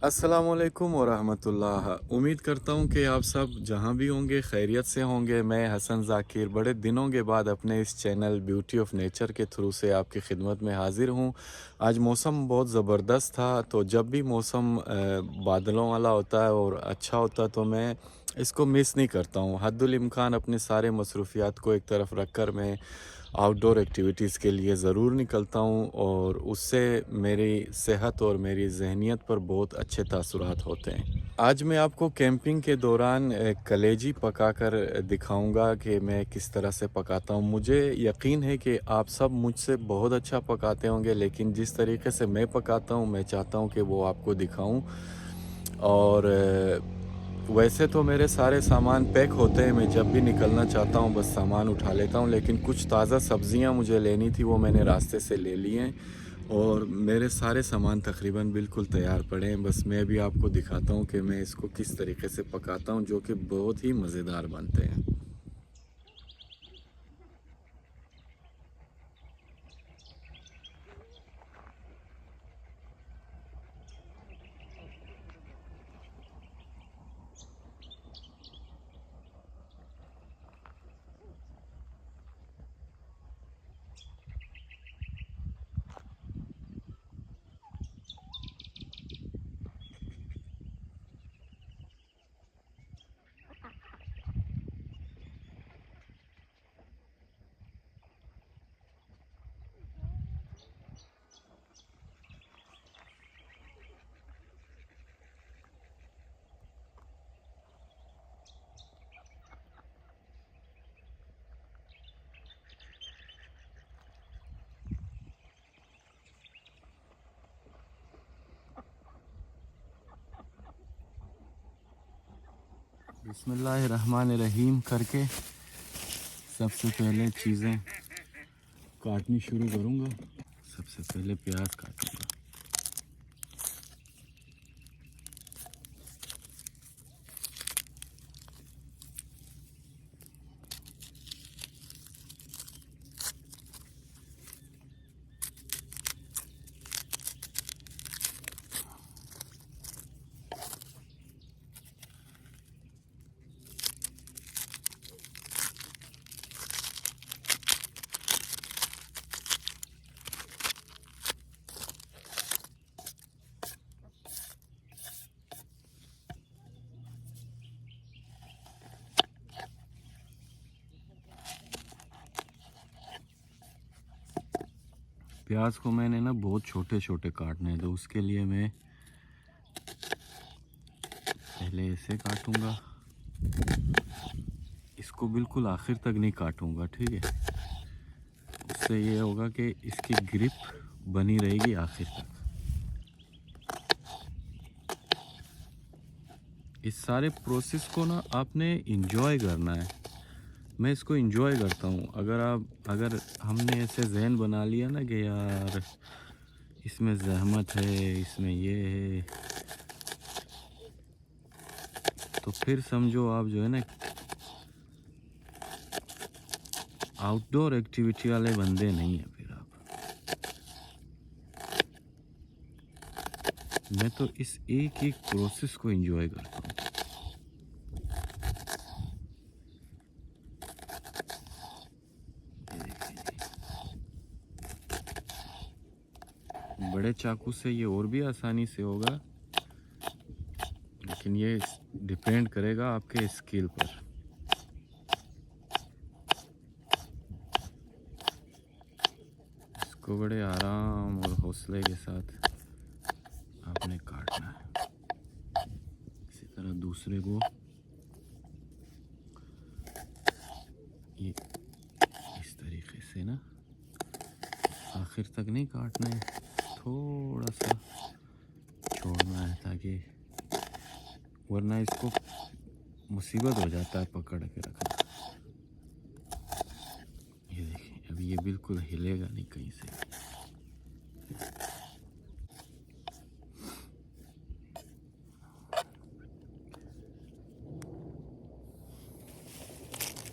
अस्सलाम वालेकुम वरहमतुल्लाह। उम्मीद करता हूँ कि आप सब जहाँ भी होंगे खैरियत से होंगे। मैं हसन ज़ाकिर बड़े दिनों के बाद अपने इस चैनल ब्यूटी ऑफ नेचर के थ्रू से आपकी खिदमत में हाज़िर हूँ। आज मौसम बहुत ज़बरदस्त था, तो जब भी मौसम बादलों वाला होता है और अच्छा होता है तो मैं इसको मिस नहीं करता हूँ। हद्दुल इम्कान अपने सारे मसरूफ़ियात को एक तरफ रख कर मैं आउटडोर एक्टिविटीज़ के लिए ज़रूर निकलता हूँ और उससे मेरी सेहत और मेरी ज़हनियत पर बहुत अच्छे तासुरात होते हैं। आज मैं आपको कैंपिंग के दौरान कलेजी पकाकर दिखाऊंगा कि मैं किस तरह से पकाता हूँ। मुझे यकीन है कि आप सब मुझसे बहुत अच्छा पकाते होंगे, लेकिन जिस तरीके से मैं पकाता हूँ मैं चाहता हूँ कि वो आपको दिखाऊं। और वैसे तो मेरे सारे सामान पैक होते हैं, मैं जब भी निकलना चाहता हूँ बस सामान उठा लेता हूँ, लेकिन कुछ ताज़ा सब्ज़ियाँ मुझे लेनी थी, वो मैंने रास्ते से ले ली हैं और मेरे सारे सामान तकरीबन बिल्कुल तैयार पड़े हैं। बस मैं भी आपको दिखाता हूँ कि मैं इसको किस तरीके से पकाता हूँ, जो कि बहुत ही मज़ेदार बनते हैं। बिस्मिल्लाहिर्रहमानिर्रहीम करके सबसे पहले चीज़ें काटनी शुरू करूँगा। सबसे पहले प्याज काटूँगा। प्याज को मैंने ना बहुत छोटे छोटे काटने हैं, तो उसके लिए मैं पहले ऐसे काटूंगा। इसको बिल्कुल आखिर तक नहीं काटूंगा, ठीक है। उससे ये होगा कि इसकी ग्रिप बनी रहेगी आखिर तक। इस सारे प्रोसेस को ना आपने इंजॉय करना है। मैं इसको इंजॉय करता हूँ। अगर हमने ऐसे जहन बना लिया ना कि यार इसमें ज़हमत है, इसमें ये है, तो फिर समझो आप जो है ना आउटडोर एक्टिविटी वाले बंदे नहीं हैं। फिर आप, मैं तो इस एक एक प्रोसेस को एंजॉय करता हूँ। बड़े चाकू से ये और भी आसानी से होगा, लेकिन ये डिपेंड करेगा आपके स्किल पर। इसको बड़े आराम और हौसले के साथ आपने काटना है। इसी तरह दूसरे को ये इस तरीके से ना आखिर तक नहीं काटना है, थोड़ा सा छोड़ना है, ताकि वरना इसको मुसीबत हो जाता है पकड़ के रखना। ये देखिए, अभी ये बिल्कुल हिलेगा नहीं कहीं से।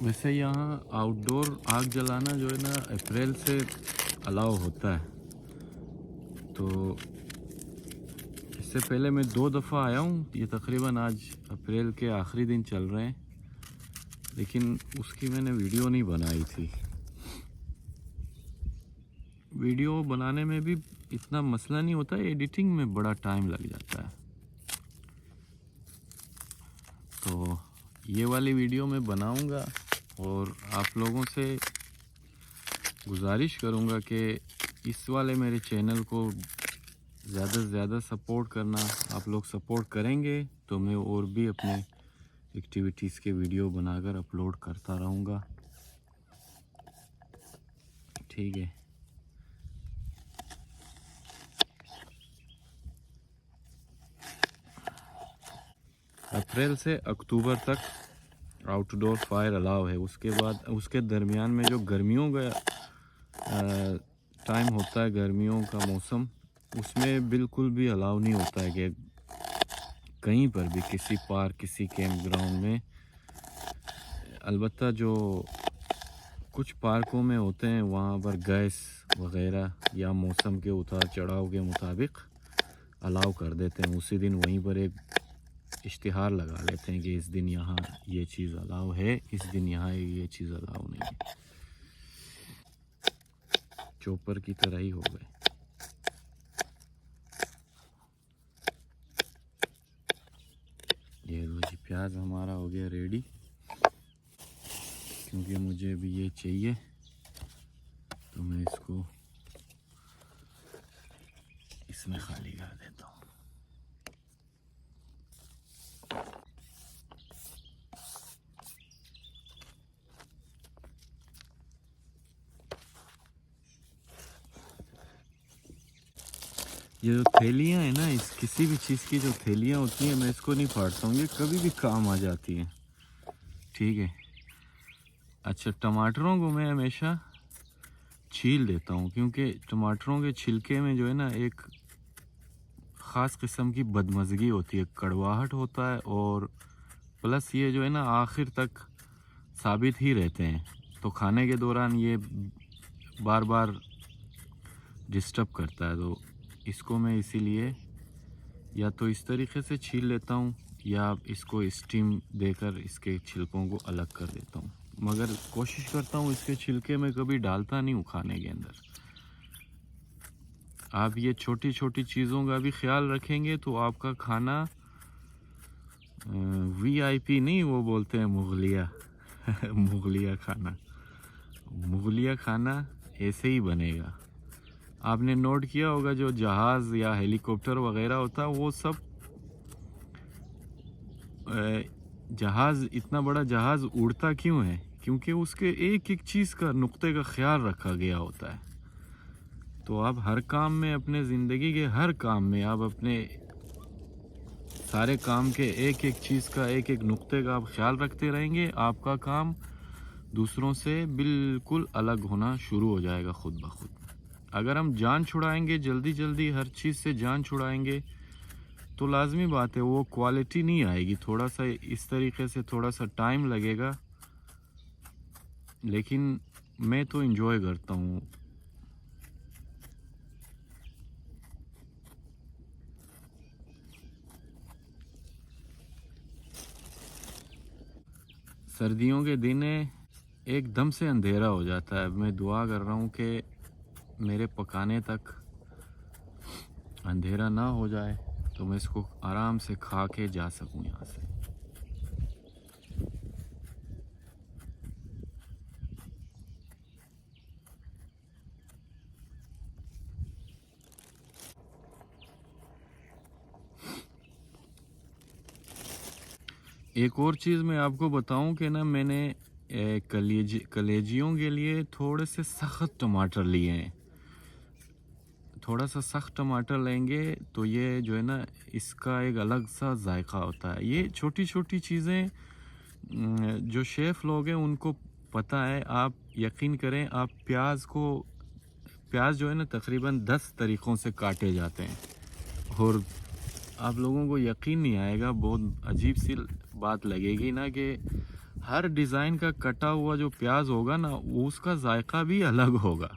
वैसे यहाँ आउटडोर आग जलाना जो है ना अप्रैल से अलाउ होता है, तो इससे पहले मैं 2 दफ़ा आया हूँ, ये तकरीबन आज अप्रैल के आखिरी दिन चल रहे हैं, लेकिन उसकी मैंने वीडियो नहीं बनाई थी। वीडियो बनाने में भी इतना मसला नहीं होता, एडिटिंग में बड़ा टाइम लग जाता है। तो ये वाली वीडियो मैं बनाऊंगा और आप लोगों से गुजारिश करूंगा कि इस वाले मेरे चैनल को ज़्यादा से ज़्यादा सपोर्ट करना। आप लोग सपोर्ट करेंगे तो मैं और भी अपने एक्टिविटीज़ के वीडियो बनाकर अपलोड करता रहूँगा, ठीक है। अप्रैल से अक्टूबर तक आउटडोर फायर अलाउ है। उसके बाद उसके दरमियान में जो गर्मियों का टाइम होता है, गर्मियों का मौसम, उसमें बिल्कुल भी अलाउ नहीं होता है कि कहीं पर भी किसी पार्क, किसी कैंप ग्राउंड में। अलबत्ता जो कुछ पार्कों में होते हैं वहाँ पर गैस वगैरह या मौसम के उतार चढ़ाव के मुताबिक अलाउ कर देते हैं। उसी दिन वहीं पर एक इश्तिहार लगा लेते हैं कि इस दिन यहाँ ये चीज़ अलाउ है, इस दिन यहाँ ये चीज़ अलाउ नहीं है। चॉपर की तरह ही हो गए। ये लो जी, प्याज हमारा हो गया रेडी, क्योंकि मुझे भी ये चाहिए तो मैं इसको इसमें खाली कर देता हूँ। ये जो थैलियाँ हैं ना, इस किसी भी चीज़ की जो थैलियाँ होती हैं, मैं इसको नहीं फाड़ता हूँ, ये कभी भी काम आ जाती हैं, ठीक है। अच्छा, टमाटरों को मैं हमेशा छील देता हूँ, क्योंकि टमाटरों के छिलके में जो है ना एक ख़ास किस्म की बदमज़गी होती है, कड़वाहट होता है, और प्लस ये जो है ना आखिर तक साबित ही रहते हैं, तो खाने के दौरान ये बार बार डिस्टर्ब करता है। तो इसको मैं इसीलिए या तो इस तरीके से छील लेता हूँ या इसको स्टीम देकर इसके छिलकों को अलग कर देता हूँ, मगर कोशिश करता हूँ इसके छिलके में कभी डालता नहीं हूँ खाने के अंदर। आप ये छोटी छोटी चीज़ों का भी ख्याल रखेंगे तो आपका खाना VIP नहीं, वो बोलते हैं मुगलिया मुगलिया खाना, मुगलिया खाना ऐसे ही बनेगा। आपने नोट किया होगा जो जहाज़ या हेलीकॉप्टर वगैरह होता है, वो सब जहाज़, इतना बड़ा जहाज़ उड़ता क्यों है? क्योंकि उसके एक एक चीज़ का, नुक्ते का ख्याल रखा गया होता है। तो आप हर काम में, अपने ज़िंदगी के हर काम में, आप अपने सारे काम के एक एक चीज़ का, एक एक नुक्ते का आप ख्याल रखते रहेंगे, आपका काम दूसरों से बिल्कुल अलग होना शुरू हो जाएगा खुद ब खुद। अगर हम जान छुड़ाएंगे, जल्दी जल्दी हर चीज़ से जान छुड़ाएंगे, तो लाजमी बात है वो क्वालिटी नहीं आएगी। थोड़ा सा इस तरीके से थोड़ा सा टाइम लगेगा, लेकिन मैं तो एंजॉय करता हूँ। सर्दियों के दिन एकदम से अंधेरा हो जाता है। मैं दुआ कर रहा हूँ कि मेरे पकाने तक अंधेरा ना हो जाए, तो मैं इसको आराम से खा के जा सकूँ यहाँ से। एक और चीज़ मैं आपको बताऊं कि ना, मैंने कलेजियों के लिए थोड़े से सख्त टमाटर लिए हैं। थोड़ा सा सख्त टमाटर लेंगे तो ये जो है ना, इसका एक अलग सा जायका होता है। ये छोटी छोटी चीज़ें जो शेफ़ लोग हैं उनको पता है। आप यकीन करें, आप प्याज जो है ना तकरीबन 10 तरीक़ों से काटे जाते हैं, और आप लोगों को यकीन नहीं आएगा, बहुत अजीब सी बात लगेगी ना, कि हर डिज़ाइन का कटा हुआ जो प्याज होगा ना, उसका जायका भी अलग होगा।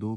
2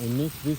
19-20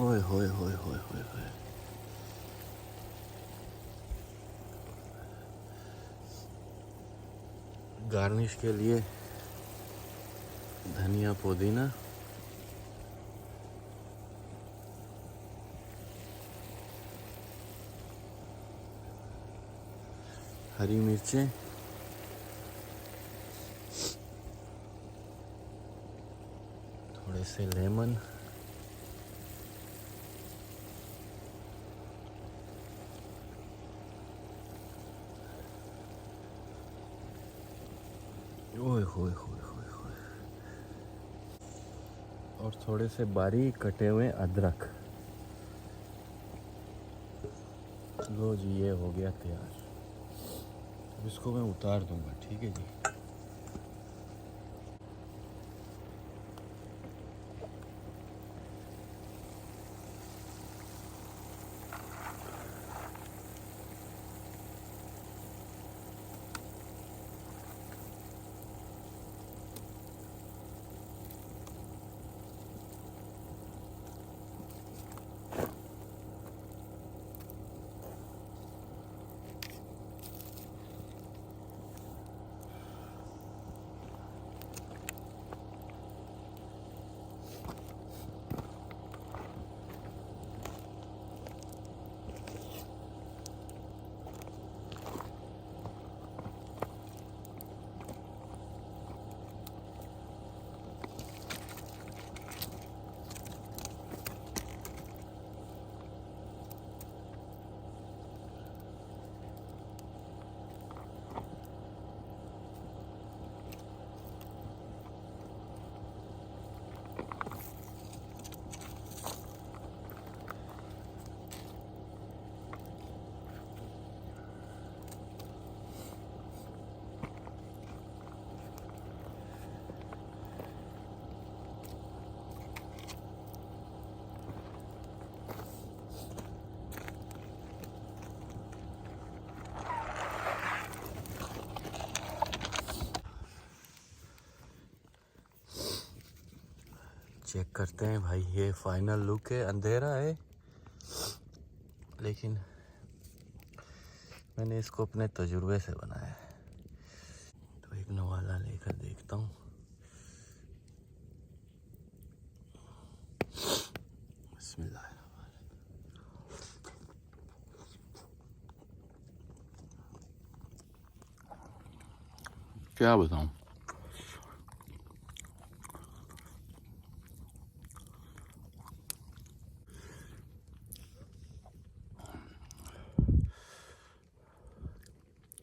ओए होए होए होए होए होए। गार्निश के लिए धनिया पुदीना, हरी मिर्चें, थोड़े से लेमन, ओए होए होए होए होए, और थोड़े से बारीक कटे हुए अदरक। लो जी, ये हो गया तैयार। अब इसको मैं उतार दूंगा, ठीक है जी। चेक करते हैं भाई, ये फाइनल लुक है। अंधेरा है लेकिन मैंने इसको अपने तजुर्बे से बनाया है। तो एक नवाला लेकर देखता हूँ। बिस्मिल्लाह। क्या बताऊँ,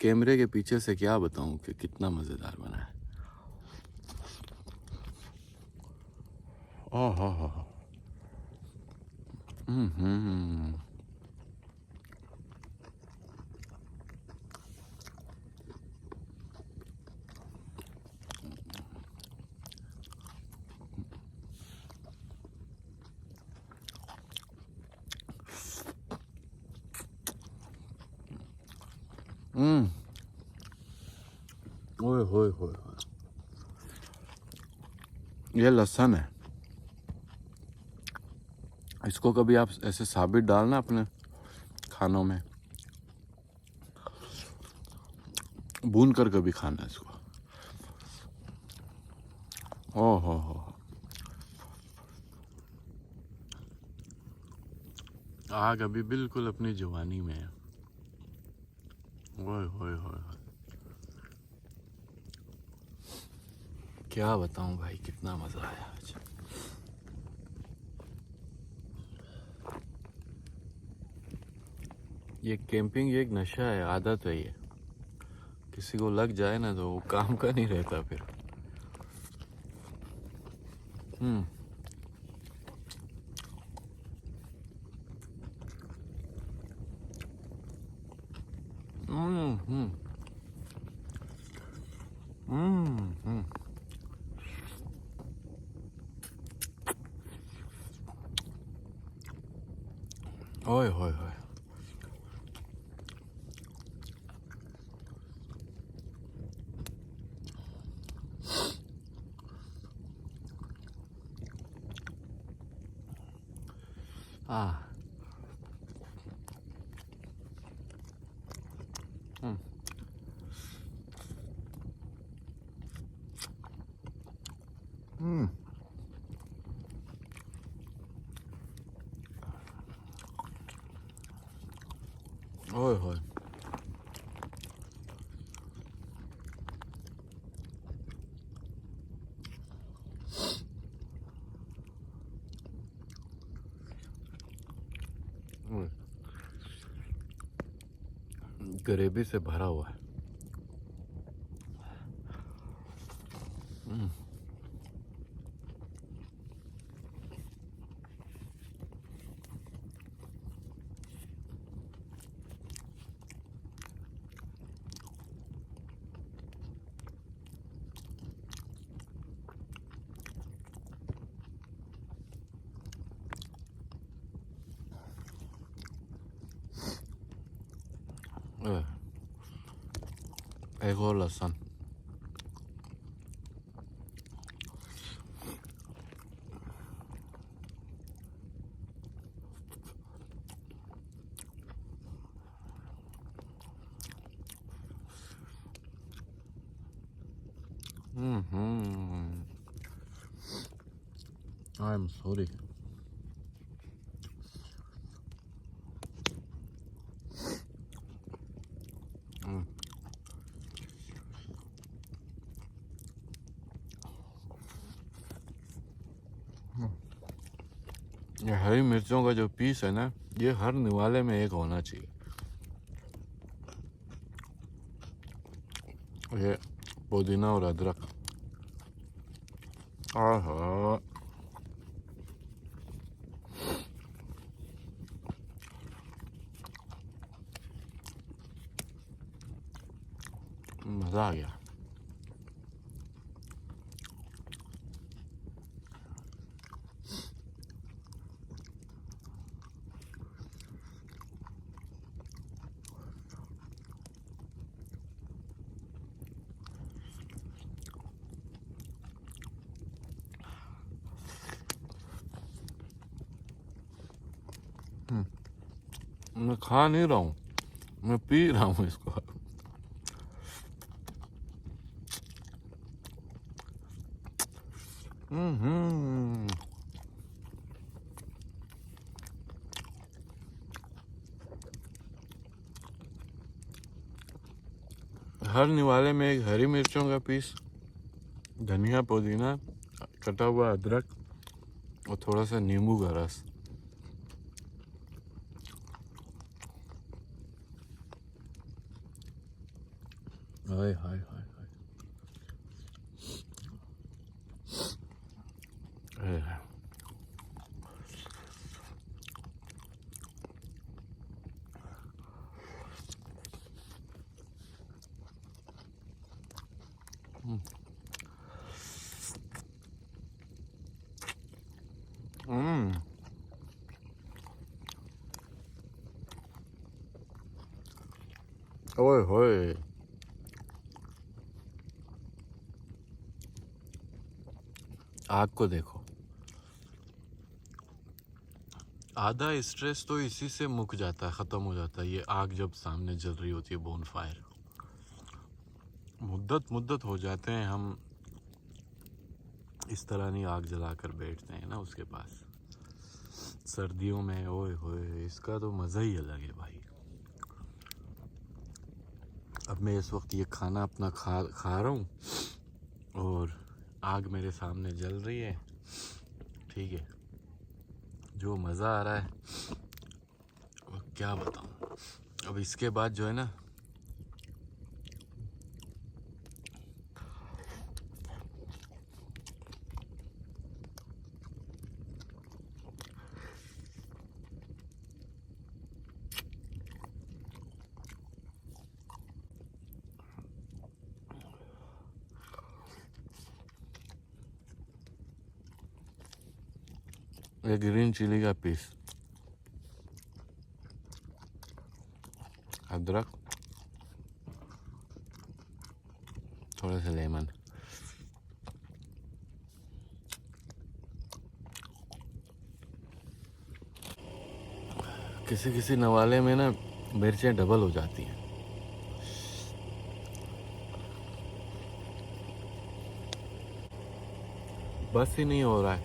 कैमरे के पीछे से क्या बताऊँ कि कितना मज़ेदार बना है। ओह हो। हम्म। ओए होए होए, ये लहसुन है। इसको कभी आप ऐसे साबित डालना अपने खानों में, भून कर कभी खाना इसको। ओह हो, आग अभी बिल्कुल अपनी जवानी में है। ओए होए होए, क्या बताऊं भाई, कितना मजा आया आज। ये कैंपिंग एक नशा है, आदत है। ये किसी को लग जाए ना तो वो काम का नहीं रहता फिर। हम्म हम्म हम्म हम्म। ओए होए होए, Ah. Ôi hồi. ग्रेवी से भरा हुआ है. एक और लहसुन. I'm sorry. ये हरी मिर्चों का जो पीस है ना, ये हर निवाले में एक होना चाहिए. ये पुदीना और अदरक. आहा, मजा आ गया. मैं खा नहीं रहा हूँ, मैं पी रहा हूँ इसको. हर निवाले में एक हरी मिर्चों का पीस, धनिया, पुदीना, कटा हुआ अदरक और थोड़ा सा नींबू का रस. हाय हाय हाय हाय. ओए होए. आग को देखो. आधा स्ट्रेस तो इसी से मुक जाता है, ख़त्म हो जाता है. ये आग जब सामने जल रही होती है, बोन फायर. मुद्दत हो जाते हैं हम इस तरह नहीं आग जला कर बैठते हैं ना उसके पास. सर्दियों में ओए होए, इसका तो मज़ा ही अलग है भाई. अब मैं इस वक्त ये खाना अपना खा रहा हूँ और आग मेरे सामने जल रही है. ठीक है, जो मज़ा आ रहा है वो क्या बताऊँ. अब इसके बाद जो है ना, ये ग्रीन चिली का पीस, अदरक, थोड़ा सा लेमन. किसी किसी नवाले में ना मिर्चें डबल हो जाती हैं। बस ही नहीं हो रहा है,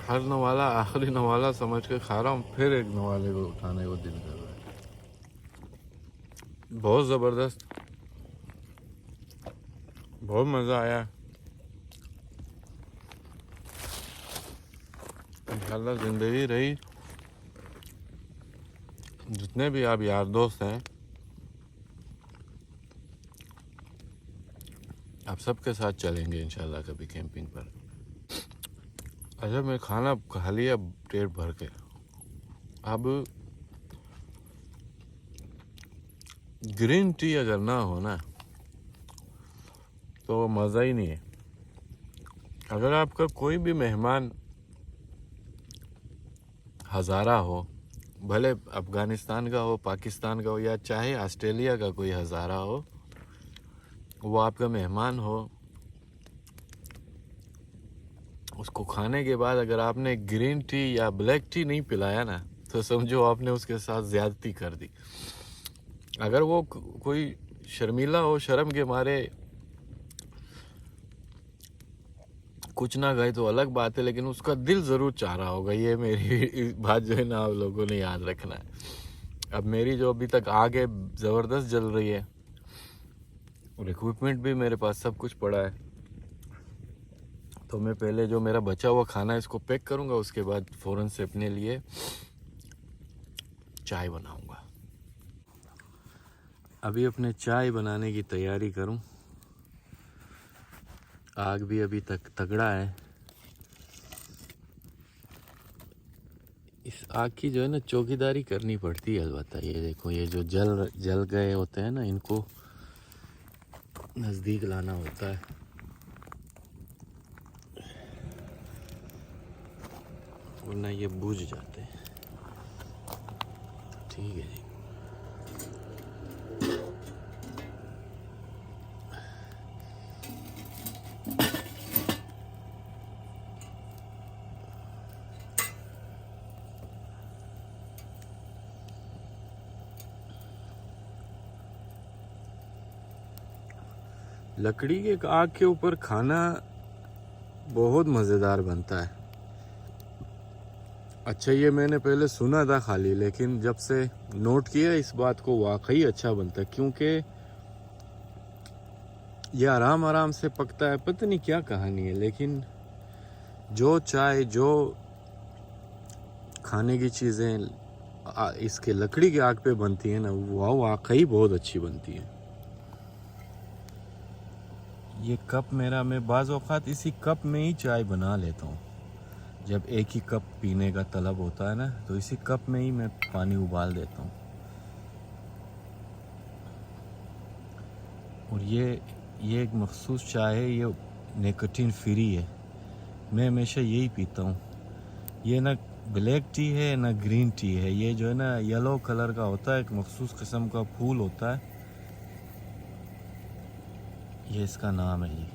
हर नवाला आखिरी नवाला समझ के खा रहा हूँ, फिर एक नवाले को उठाने को दिल कर रहा है। बहुत ज़बरदस्त, बहुत मज़ा आया। इंशाल्लाह ज़िंदगी रही, जितने भी आप यार दोस्त हैं, आप सबके साथ चलेंगे इंशाल्लाह कभी कैंपिंग पर। अच्छा, मैं खाना खा लिया पेट भर के, अब ग्रीन टी अगर ना हो ना तो मज़ा ही नहीं है। अगर आपका कोई भी मेहमान हज़ारा हो, भले अफ़गानिस्तान का हो, पाकिस्तान का हो, या चाहे ऑस्ट्रेलिया का कोई हज़ारा हो, वो आपका मेहमान हो, उसको खाने के बाद अगर आपने ग्रीन टी या ब्लैक टी नहीं पिलाया ना, तो समझो आपने उसके साथ ज़्यादती कर दी। अगर वो कोई शर्मीला हो, शर्म के मारे कुछ ना गए तो अलग बात है, लेकिन उसका दिल ज़रूर चाह रहा होगा। ये मेरी बात जो है ना, आप लोगों ने याद रखना है। अब मेरी जो अभी तक आग है ज़बरदस्त जल रही है, और इक्विपमेंट भी मेरे पास सब कुछ पड़ा है, तो मैं पहले जो मेरा बचा हुआ खाना है इसको पैक करूँगा, उसके बाद फ़ौरन से अपने लिए चाय बनाऊँगा। अभी अपने चाय बनाने की तैयारी करूँ, आग भी अभी तक तगड़ा है। इस आग की जो है ना चौकीदारी करनी पड़ती है अलबत्ता। ये देखो, ये जो जल गए होते हैं ना, इनको नज़दीक लाना होता है, वरना ये बुझ जाते हैं। ठीक है जी। लकड़ी के आग के ऊपर खाना बहुत मज़ेदार बनता है। अच्छा, ये मैंने पहले सुना था खाली, लेकिन जब से नोट किया इस बात को, वाकई अच्छा बनता है, क्योंकि ये आराम आराम से पकता है। पता नहीं क्या कहानी है, लेकिन जो चाय, जो खाने की चीज़ें इसके लकड़ी की आग पे बनती हैं ना, वो वाकई बहुत अच्छी बनती हैं। ये कप मेरा, मैं बाज़ औक़ात इसी कप में ही चाय बना लेता हूँ। जब एक ही कप पीने का तलब होता है ना, तो इसी कप में ही मैं पानी उबाल देता हूँ। और ये एक मखसूस चाय है, ये निकोटीन फ्री है। मैं हमेशा यही पीता हूँ। ये ना ब्लैक टी है ना ग्रीन टी है, ये जो है ना येलो कलर का होता है, एक मखसूस किस्म का फूल होता है, ये इसका नाम है ये,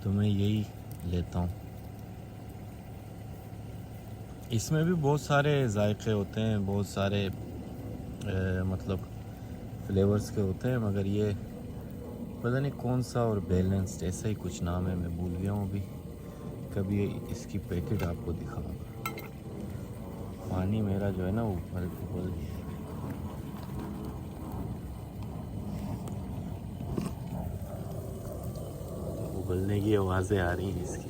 तो मैं यही लेता हूँ। इसमें भी बहुत सारे जायके होते हैं, बहुत सारे मतलब फ्लेवर्स के होते हैं, मगर ये पता नहीं कौन सा, और बैलेंस्ड ऐसा ही कुछ नाम है, मैं भूल गया हूँ अभी। कभी इसकी पैकेट आपको दिखाऊंगा। पानी मेरा जो है ना उबल गया। उबलने की आवाज़ें आ रही हैं इसकी।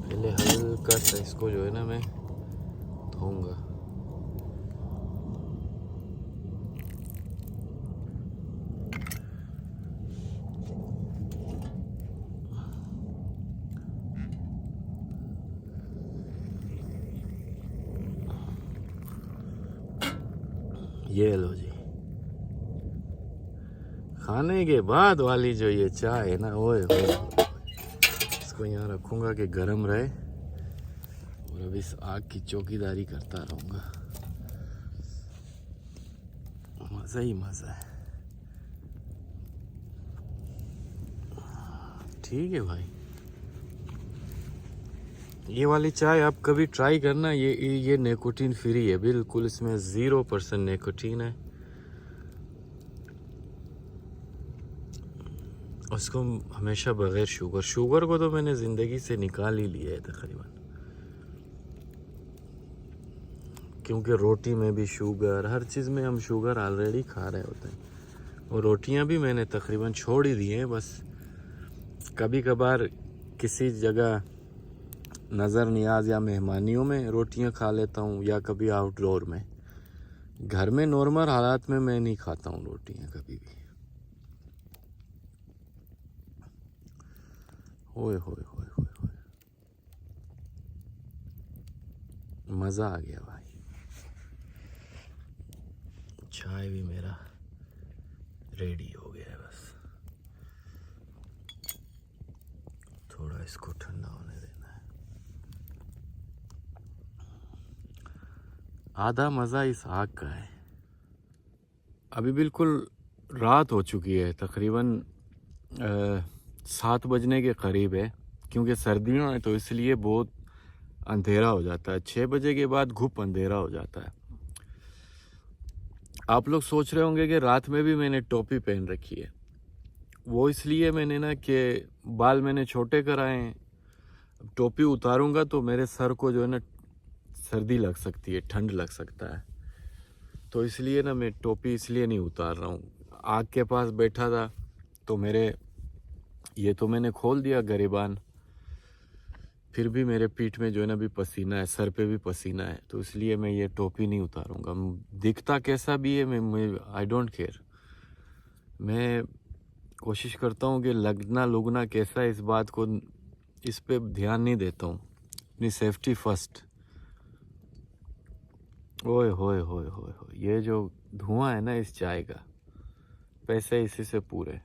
पहले हल्का सा इसको जो है ना मैं धोऊंगा। ये लो जी, खाने के बाद वाली जो ये चाय है ना, ओए इसको यहाँ रखूँगा कि गर्म रहे, और अब इस आग की चौकीदारी करता रहूँगा। मज़ा ही मज़ा है। ठीक है भाई, ये वाली चाय आप कभी ट्राई करना। ये निकोटीन फ्री है बिल्कुल, इसमें 0% निकोटीन है। उसको हमेशा बग़ैर शुगर को तो मैंने ज़िंदगी से निकाल ही लिया है तकरीबन, क्योंकि रोटी में भी शुगर, हर चीज़ में हम शुगर ऑलरेडी खा रहे होते हैं। और रोटियां भी मैंने तकरीबन छोड़ ही दी हैं। बस कभी कभार किसी जगह नज़र नियाज या मेहमानियों में रोटियां खा लेता हूँ, या कभी आउटडोर में। घर में नॉर्मल हालात में मैं नहीं खाता हूँ रोटियां कभी भी। ओए होए होए होए होए, मज़ा आ गया भाई। चाय भी मेरा रेडी हो गया है, बस थोड़ा इसको ठंडा होने देना है। आधा मज़ा इस आग का है। अभी बिल्कुल रात हो चुकी है, तकरीबन 7 बजने के करीब है। क्योंकि सर्दियाँ हैं तो इसलिए बहुत अंधेरा हो जाता है। 6 बजे के बाद घुप अंधेरा हो जाता है। आप लोग सोच रहे होंगे कि रात में भी मैंने टोपी पहन रखी है। वो इसलिए मैंने ना कि बाल मैंने छोटे कराए हैं। टोपी उतारूंगा तो मेरे सर को जो है ना सर्दी लग सकती है, ठंड लग सकता है। तो इसलिए ना मैं टोपी इसलिए नहीं उतार रहा हूँ। आग के पास बैठा था तो ये तो मैंने खोल दिया गरिबान, फिर भी मेरे पीठ में जो है ना भी पसीना है, सर पे भी पसीना है। तो इसलिए मैं ये टोपी नहीं उतारूंगा। दिखता कैसा भी है मैं आई डोंट केयर। मैं कोशिश करता हूँ कि लगना लुगना कैसा है इस पे ध्यान नहीं देता हूँ। अपनी सेफ्टी फर्स्ट। ओए होए होए होए होए, ये जो धुआं है ना इस चाय का, पैसे इसी से पूरे।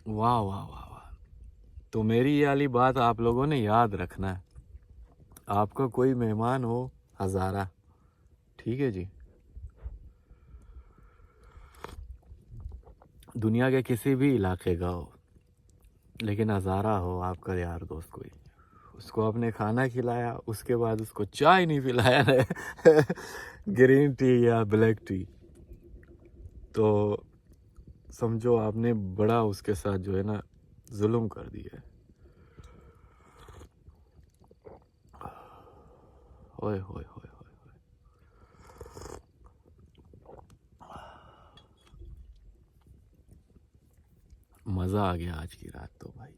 वाह वाह वाह वाह। तो मेरी ये वाली बात आप लोगों ने याद रखना है। आपका कोई मेहमान हो हज़ारा, ठीक है जी, दुनिया के किसी भी इलाके का हो, लेकिन हज़ारा हो आपका यार दोस्त कोई, उसको आपने खाना खिलाया, उसके बाद उसको चाय नहीं पिलाया ग्रीन टी या ब्लैक टी, तो समझो आपने बड़ा उसके साथ जो है ना जुल्म कर दिया है। ओए होए होए होए, मज़ा आ गया आज की रात तो भाई।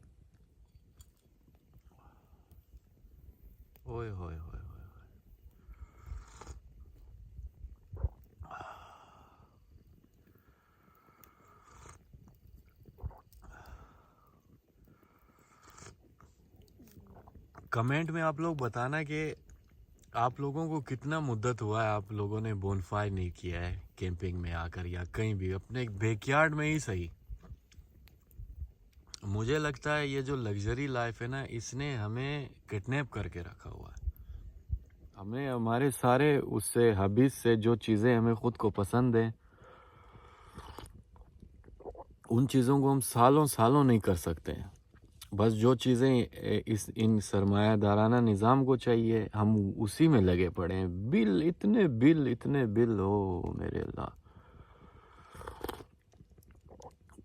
ओए होए होए होए, कमेंट में आप लोग बताना कि आप लोगों को कितना मुद्दत हुआ है आप लोगों ने बोनफायर नहीं किया है कैंपिंग में आकर, या कहीं भी अपने बैकयार्ड में ही सही। मुझे लगता है ये जो लग्जरी लाइफ है ना, इसने हमें किडनैप करके रखा हुआ है। हमें हमारे सारे उससे हॉबीज से जो चीज़ें हमें खुद को पसंद है, उन चीज़ों को हम सालों सालों नहीं कर सकते हैं। बस जो चीज़ें इन सरमायादाराना निज़ाम को चाहिए, हम उसी में लगे पड़े हैं। इतने बिल हो मेरे अल्लाह।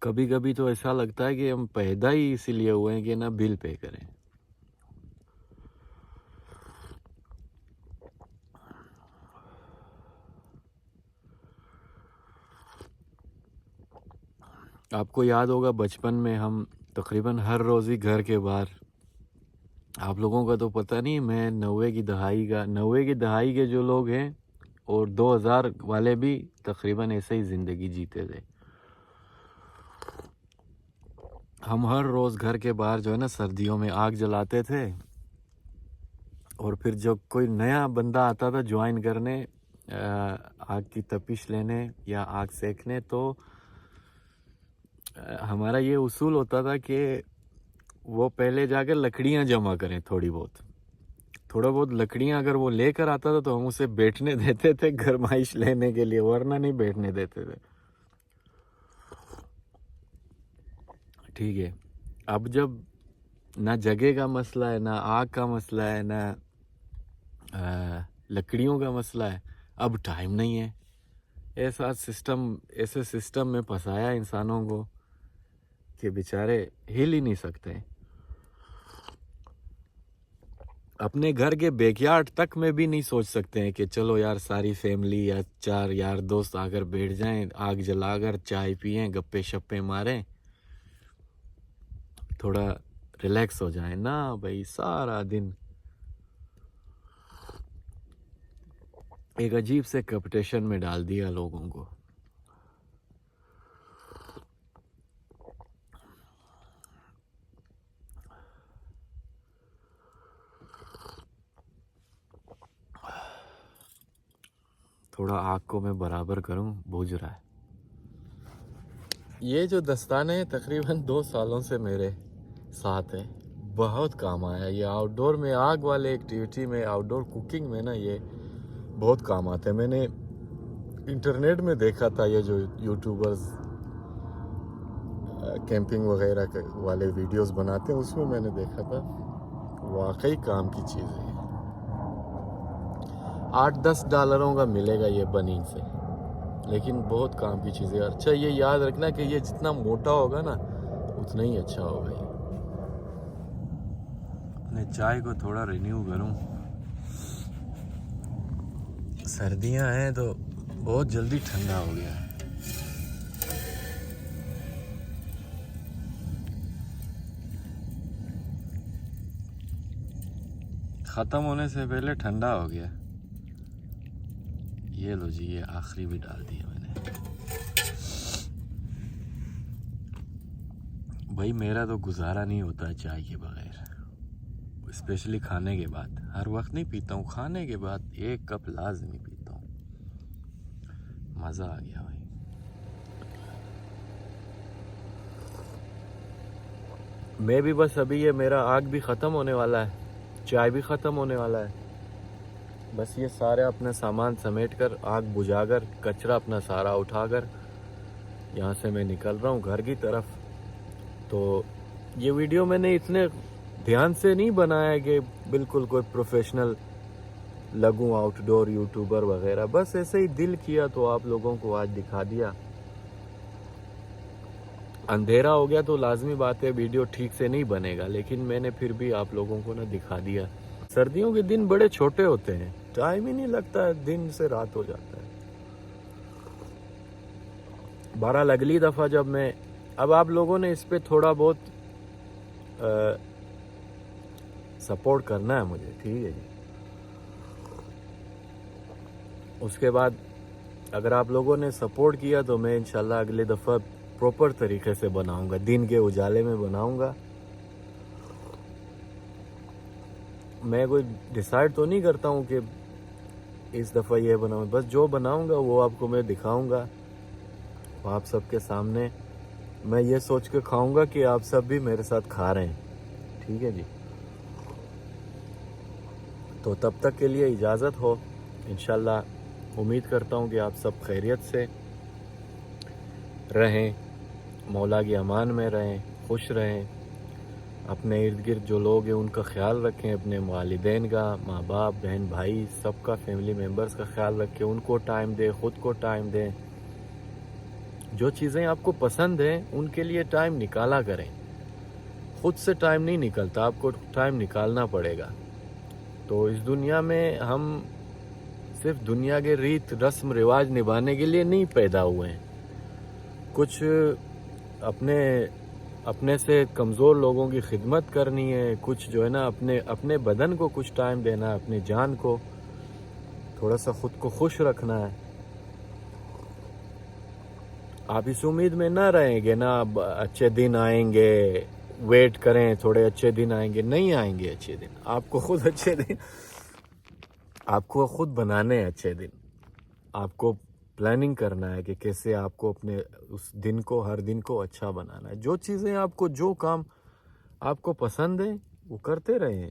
कभी कभी तो ऐसा लगता है कि हम पैदा ही इसीलिए हुए हैं कि ना बिल पे करें। आपको याद होगा बचपन में हम तकरीबन हर रोज़ ही घर के बाहर, आप लोगों का तो पता नहीं, मैं 90 की दहाई के जो लोग हैं और 2000 वाले भी तकरीबन ऐसे ही ज़िंदगी जीते थे। हम हर रोज़ घर के बाहर जो है ना सर्दियों में आग जलाते थे, और फिर जब कोई नया बंदा आता था ज्वाइन करने, आग की तपिश लेने या आग सेकने, तो हमारा ये उसूल होता था कि वो पहले जाकर लकड़ियाँ जमा करें थोड़ी बहुत, थोड़ा बहुत लकड़ियाँ अगर वो लेकर आता था तो हम उसे बैठने देते थे गरमाइश लेने के लिए, वरना नहीं बैठने देते थे। ठीक है, अब जब ना जगह का मसला है, ना आग का मसला है, ना लकड़ियों का मसला है, अब टाइम नहीं है। ऐसे सिस्टम में फंसाया इंसानों को कि बेचारे हिल ही नहीं सकते। अपने घर के बैकयार्ड तक में भी नहीं सोच सकते हैं कि चलो यार सारी फैमिली या 4 यार दोस्त आकर बैठ जाएं, आग जलाकर चाय पिएं, गप्पे शप्पे मारें, थोड़ा रिलैक्स हो जाए ना भाई। सारा दिन एक अजीब से कंपटीशन में डाल दिया लोगों को। थोड़ा आग को मैं बराबर करूं, बुझ रहा है। ये जो दस्ताने हैं तकरीबन 2 सालों से मेरे साथ है, बहुत काम आया। ये आउटडोर में आग वाले एक्टिविटी में, आउटडोर कुकिंग में ना ये बहुत काम आते हैं। मैंने इंटरनेट में देखा था ये जो यूट्यूबर्स कैंपिंग वगैरह वाले वीडियोस बनाते हैं, उसमें मैंने देखा था वाकई काम की चीज़ है। $8-10 का मिलेगा ये बनीन से, लेकिन बहुत काम की चीज़ है। अच्छा ये याद रखना कि ये जितना मोटा होगा ना उतना ही अच्छा होगा। ये अपने चाय को थोड़ा रिन्यू करूं, सर्दियां हैं तो बहुत जल्दी ठंडा हो गया है। ख़त्म होने से पहले ठंडा हो गया। ये लो जी, ये आखिरी भी डाल दिया मैंने। भाई मेरा तो गुजारा नहीं होता चाय के बगैर, स्पेशली खाने के बाद। हर वक्त नहीं पीता हूँ, खाने के बाद 1 कप लाजमी पीता हूँ। मज़ा आ गया भाई। मैं भी बस अभी ये मेरा आग भी ख़त्म होने वाला है, चाय भी ख़त्म होने वाला है। बस ये सारे अपने सामान समेट कर, आग बुझाकर, कचरा अपना सारा उठाकर यहाँ से मैं निकल रहा हूँ घर की तरफ। तो ये वीडियो मैंने इतने ध्यान से नहीं बनाया कि बिल्कुल कोई प्रोफेशनल लगूं, आउटडोर यूट्यूबर वगैरह। बस ऐसे ही दिल किया तो आप लोगों को आज दिखा दिया। अंधेरा हो गया तो लाजमी बात है वीडियो ठीक से नहीं बनेगा, लेकिन मैंने फिर भी आप लोगों को ना दिखा दिया। सर्दियों के दिन बड़े छोटे होते हैं, टाइम ही नहीं लगता है, दिन से रात हो जाता है। बहरहाल अगली दफ़ा जब मैं, अब आप लोगों ने इस पे थोड़ा बहुत सपोर्ट करना है मुझे, ठीक है जी। उसके बाद अगर आप लोगों ने सपोर्ट किया तो मैं इंशाल्लाह अगले दफ़ा प्रॉपर तरीके से बनाऊंगा, दिन के उजाले में बनाऊंगा। मैं कोई डिसाइड तो नहीं करता हूँ कि इस दफ़ा ये बनाऊँ, बस जो बनाऊंगा वो आपको मैं दिखाऊंगा आप सबके सामने। मैं ये सोच के खाऊंगा कि आप सब भी मेरे साथ खा रहे हैं, ठीक है जी। तो तब तक के लिए इजाज़त हो। इंशाल्लाह उम्मीद करता हूँ कि आप सब खैरियत से रहें, मौला की अमान में रहें, खुश रहें। अपने इर्द गिर्द जो लोग हैं उनका ख्याल रखें, अपने वालिदैन का, माँ बाप, बहन भाई, सबका, फैमिली मेम्बर्स का ख्याल रखें। उनको टाइम दें, ख़ुद को टाइम दें। जो चीज़ें आपको पसंद हैं उनके लिए टाइम निकाला करें। ख़ुद से टाइम नहीं निकलता, आपको टाइम निकालना पड़ेगा। तो इस दुनिया में हम सिर्फ दुनिया के रीत रस्म रिवाज निभाने के लिए नहीं पैदा हुए हैं। कुछ अपने से कमज़ोर लोगों की खिदमत करनी है, कुछ जो है ना अपने बदन को कुछ टाइम देना है, अपनी जान को थोड़ा सा ख़ुद को खुश रखना है। आप इस उम्मीद में ना रहेंगे ना अच्छे दिन आएंगे, वेट करें थोड़े अच्छे दिन आएंगे, नहीं आएंगे अच्छे दिन। आपको खुद अच्छे दिन, आपको खुद बनाने हैं अच्छे दिन। आपको प्लानिंग करना है कि कैसे आपको अपने उस दिन को, हर दिन को अच्छा बनाना है। जो चीज़ें आपको, जो काम आपको पसंद है वो करते रहें।